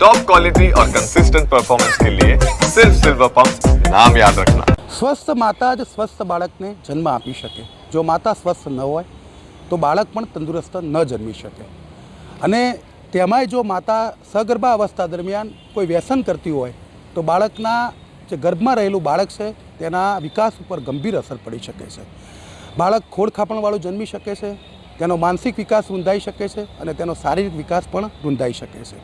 Top quality और consistent performance के लिए सिर्फ सिल्वर पंप नाम याद रखना। સ્વસ્થ માતા જ સ્વસ્થ બાળકને જન્મ આપી શકે. જો માતા સ્વસ્થ ન હોય તો બાળક પણ તંદુરસ્ત ન જન્મી શકે. અને તેમાંય જો માતા સગર્ભા અવસ્થા દરમિયાન કોઈ વ્યસન કરતી હોય તો બાળકના જે ગર્ભમાં રહેલું બાળક છે તેના વિકાસ ઉપર ગંભીર અસર પડી શકે છે. બાળક ખોડખાપણવાળું જન્મી શકે છે, તેનો માનસિક વિકાસ રૂંધાઈ શકે છે અને તેનો શારીરિક વિકાસ પણ રૂંધાઈ શકે છે.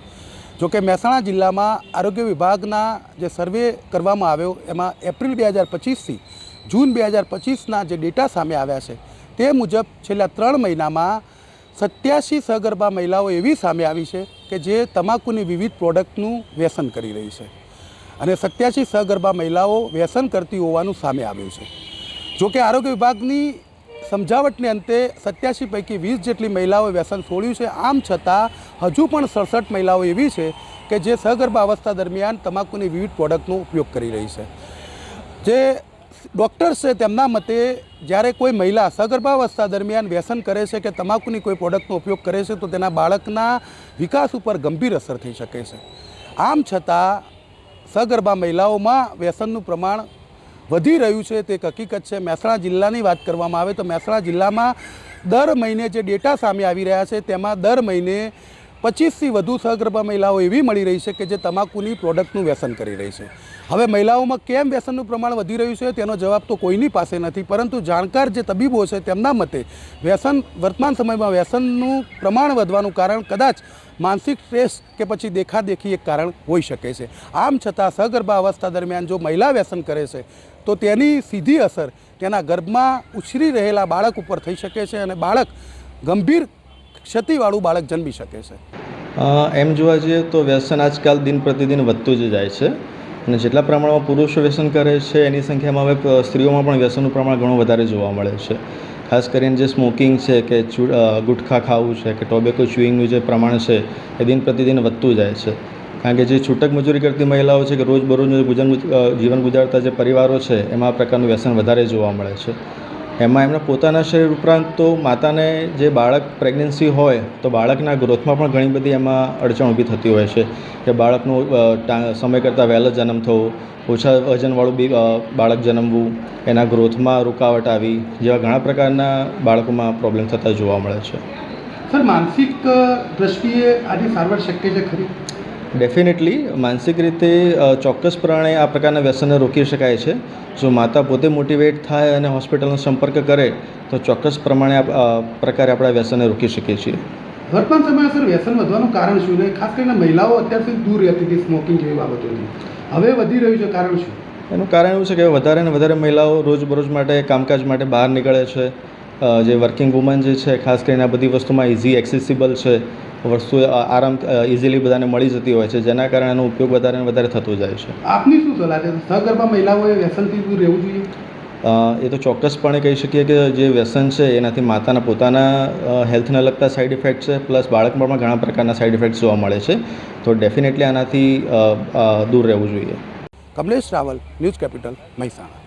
જોકે મહેસાણા જિલ્લામાં આરોગ્ય વિભાગના જે સર્વે કરવામાં આવ્યો એમાં એપ્રિલ 2025થી જૂન 2025ના જે ડેટા સામે આવ્યા છે તે મુજબ છેલ્લા 3 મહિનામાં 87 સગર્ભા મહિલાઓ એવી સામે આવી છે કે જે તમાકુની વિવિધ પ્રોડક્ટનું વ્યસન કરી રહી છે અને 87 સગર્ભા મહિલાઓ વ્યસન કરતી હોવાનું સામે આવ્યું છે. જોકે આરોગ્ય વિભાગની સમજાવટને અંતે 87 પૈકી 20 જેટલી મહિલાઓએ વ્યસન છોડ્યું છે. આમ છતાં હજુ પણ 67 મહિલાઓ એવી છે કે જે સગર્ભા અવસ્થા દરમિયાન તમાકુની વિવિધ પ્રોડક્ટનો ઉપયોગ કરી રહી છે. જે ડૉક્ટર્સ છે તેમના મતે જ્યારે કોઈ મહિલા સગર્ભાવસ્થા દરમિયાન વ્યસન કરે છે કે તમાકુની કોઈ પ્રોડક્ટનો ઉપયોગ કરે છે તો તેના બાળકના વિકાસ ઉપર ગંભીર અસર થઈ શકે છે. આમ છતાં સગર્ભા મહિલાઓમાં વ્યસનનું પ્રમાણ વધી રહ્યું છે તે એક હકીકત છે. મહેસાણા જિલ્લાની વાત કરવામાં આવે તો મહેસાણા જિલ્લામાં દર મહિને જે ડેટા સામે આવી રહ્યા છે તેમાં દર મહિને 25થી વધુ સગર્ભા મહિલાઓ એવી મળી રહી છે કે જે તમાકુની પ્રોડક્ટનું વ્યસન કરી રહી છે. હવે મહિલાઓમાં કેમ વ્યસનનું પ્રમાણ વધી રહ્યું છે તેનો જવાબ તો કોઈની પાસે નથી, પરંતુ જાણકાર જે તબીબો છે તેમના મતે વર્તમાન સમયમાં વ્યસનનું પ્રમાણ વધવાનું કારણ કદાચ માનસિક સ્ટ્રેસ કે પછી દેખાદેખી એક કારણ હોઈ શકે છે. આમ છતાં સગર્ભા અવસ્થા દરમિયાન જો મહિલા વ્યસન કરે છે તો તેની સીધી અસર તેના ગર્ભમાં ઉછરી રહેલા બાળક ઉપર થઈ શકે છે અને બાળક ગંભીર ક્ષતિવાળું બાળક જન્મી શકે છે. એમ જોવા જઈએ તો વ્યસન આજકાલ દિન પ્રતિદિન વધતું જ જાય છે અને જેટલા પ્રમાણમાં પુરુષો વ્યસન કરે છે એની સંખ્યામાં હવે સ્ત્રીઓમાં પણ વ્યસનનું પ્રમાણ ઘણું વધારે જોવા મળે છે. ખાસ કરીને જે સ્મોકિંગ છે કે ગુટખા ખાવું છે કે ટોબેકો ચ્યુઇંગનું જે પ્રમાણ છે એ દિન પ્રતિદિન વધતું જાય છે. કારણ કે જે છૂટક મજૂરી કરતી મહિલાઓ છે કે રોજબરોજનું જીવન ગુજારતા જે પરિવારો છે એમાં આ પ્રકારનું વ્યસન વધારે જોવા મળે છે. એમાં એમના પોતાના શરીર ઉપરાંત તો માતાને જે બાળક પ્રેગ્નન્સી હોય તો બાળકના ગ્રોથમાં પણ ઘણી બધી એમાં અડચણ ઊભી થતી હોય છે કે બાળકનું સમય કરતાં વહેલો જન્મ થવો, ઓછા વજનવાળું બાળક જન્મવું, એના ગ્રોથમાં રૂકાવટ આવી જેવા ઘણા પ્રકારના બાળકોમાં પ્રોબ્લેમ થતા જોવા મળે છે. સર, માનસિક દ્રષ્ટિએ આજે સારવાર શક્ય છે ખરી? ડેફિનેટલી માનસિક રીતે ચોક્કસપણે આ પ્રકારના વ્યસનને રોકી શકાય છે. જો માતા પોતે મોટિવેટ થાય અને હોસ્પિટલનો સંપર્ક કરે તો ચોક્કસ પ્રમાણે પ્રકારે આપણે વ્યસનને રોકી શકીએ છીએ. વર્તમાન સમયમાં સર વ્યસન વધવાનું કારણ શું? ને ખાસ કરીને મહિલાઓ અત્યાર સુધી દૂર રહેતી હતી સ્મોકિંગ જેવી બાબતોથી, હવે વધી રહ્યું છે, કારણ શું? એનું કારણ એવું છે કે વધારે ને વધારે મહિલાઓ રોજબરોજ માટે કામકાજ માટે બહાર નીકળે છે. જે વર્કિંગ વુમન જે છે ખાસ કરીને આ બધી વસ્તુમાં ઇઝી એક્સેસિબલ છે, વસ્તુ આરામ ઇઝીલી બધાને મળી જતી હોય છે, જેના કારણે એનો ઉપયોગ વધારે ને વધારે થતો જાય છે. આપની શું સલાહ છે? સગર્ભા મહિલાઓએ વ્યસનથી દૂર રહેવું જોઈએ? એ તો ચોક્કસપણે કહી શકીએ કે જે વ્યસન છે એનાથી માતાના પોતાના હેલ્થને લગતા સાઇડ ઇફેક્ટ છે, પ્લસ બાળકમાં પણ ઘણા પ્રકારના સાઇડ ઇફેક્ટ જોવા મળે છે. તો ડેફિનેટલી આનાથી દૂર રહેવું જોઈએ. Kamlesh Raval, News Capital, Mehsana.